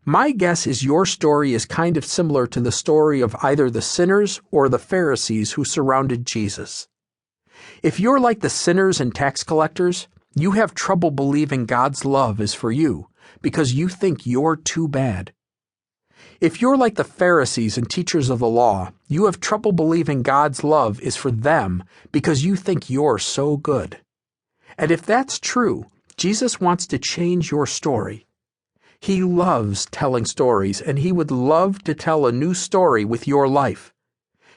My guess is your story is kind of similar to the story of either the sinners or the Pharisees who surrounded Jesus. If you're like the sinners and tax collectors, you have trouble believing God's love is for you because you think you're too bad. If you're like the Pharisees and teachers of the law, you have trouble believing God's love is for them because you think you're so good. And if that's true, Jesus wants to change your story. He loves telling stories, and he would love to tell a new story with your life.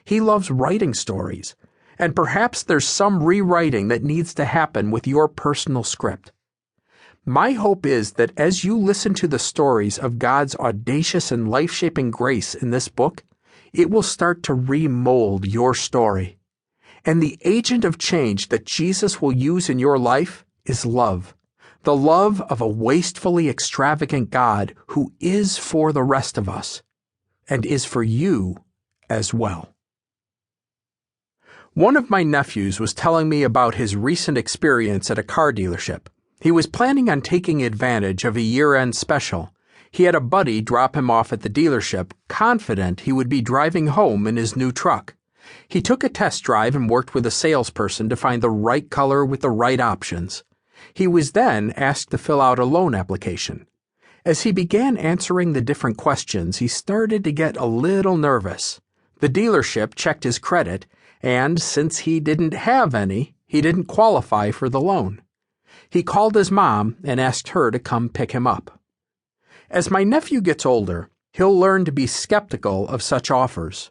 He loves writing stories, and perhaps there's some rewriting that needs to happen with your personal script. My hope is that as you listen to the stories of God's audacious and life-shaping grace in this book, it will start to remold your story. And the agent of change that Jesus will use in your life is love. The love of a wastefully extravagant God who is for the rest of us, and is for you as well. One of my nephews was telling me about his recent experience at a car dealership. He was planning on taking advantage of a year-end special. He had a buddy drop him off at the dealership, confident he would be driving home in his new truck. He took a test drive and worked with a salesperson to find the right color with the right options. He was then asked to fill out a loan application. As he began answering the different questions, he started to get a little nervous. The dealership checked his credit, and since he didn't have any, he didn't qualify for the loan. He called his mom and asked her to come pick him up. As my nephew gets older, he'll learn to be skeptical of such offers.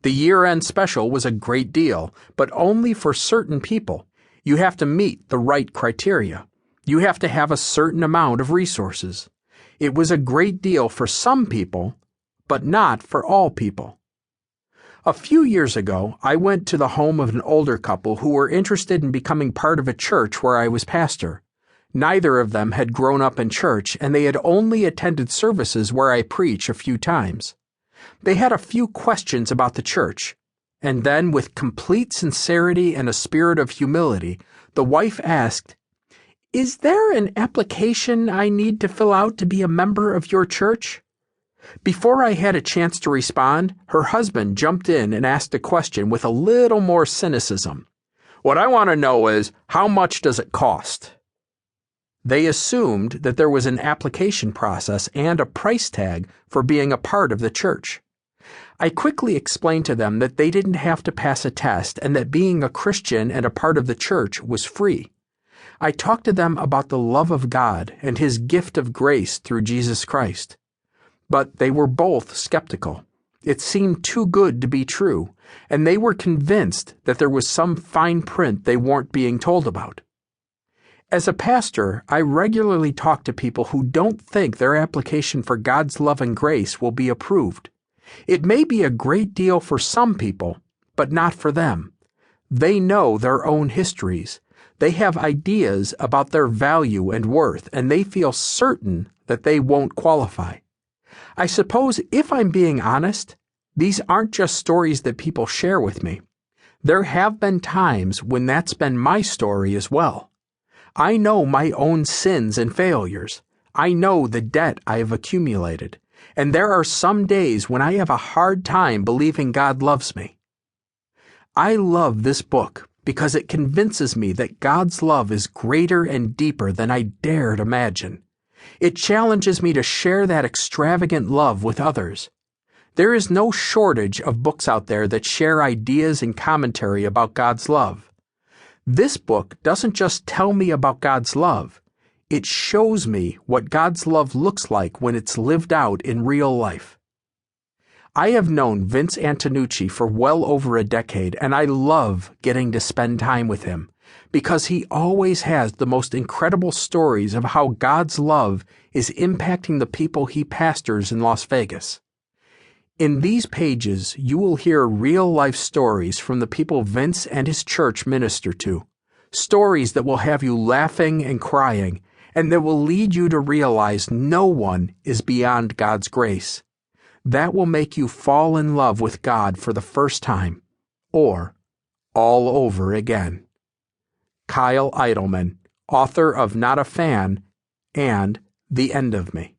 The year-end special was a great deal, but only for certain people. You have to meet the right criteria. You have to have a certain amount of resources. It was a great deal for some people, but not for all people. A few years ago, I went to the home of an older couple who were interested in becoming part of a church where I was pastor. Neither of them had grown up in church, and they had only attended services where I preach a few times. They had a few questions about the church, and then, with complete sincerity and a spirit of humility, the wife asked, "Is there an application I need to fill out to be a member of your church?" Before I had a chance to respond, her husband jumped in and asked a question with a little more cynicism. "What I want to know is, how much does it cost?" They assumed that there was an application process and a price tag for being a part of the church. I quickly explained to them that they didn't have to pass a test and that being a Christian and a part of the church was free. I talked to them about the love of God and His gift of grace through Jesus Christ. But they were both skeptical. It seemed too good to be true, and they were convinced that there was some fine print they weren't being told about. As a pastor, I regularly talk to people who don't think their application for God's love and grace will be approved. It may be a great deal for some people, but not for them. They know their own histories. They have ideas about their value and worth, and they feel certain that they won't qualify. I suppose, if I'm being honest, these aren't just stories that people share with me. There have been times when that's been my story as well. I know my own sins and failures. I know the debt I have accumulated, and there are some days when I have a hard time believing God loves me. I love this book because it convinces me that God's love is greater and deeper than I dared imagine. It challenges me to share that extravagant love with others. There is no shortage of books out there that share ideas and commentary about God's love. This book doesn't just tell me about God's love. It shows me what God's love looks like when it's lived out in real life. I have known Vince Antonucci for well over a decade, and I love getting to spend time with him because he always has the most incredible stories of how God's love is impacting the people he pastors in Las Vegas. In these pages, you will hear real-life stories from the people Vince and his church minister to, stories that will have you laughing and crying, and that will lead you to realize no one is beyond God's grace. That will make you fall in love with God for the first time, or all over again. Kyle Idleman, author of Not a Fan and The End of Me.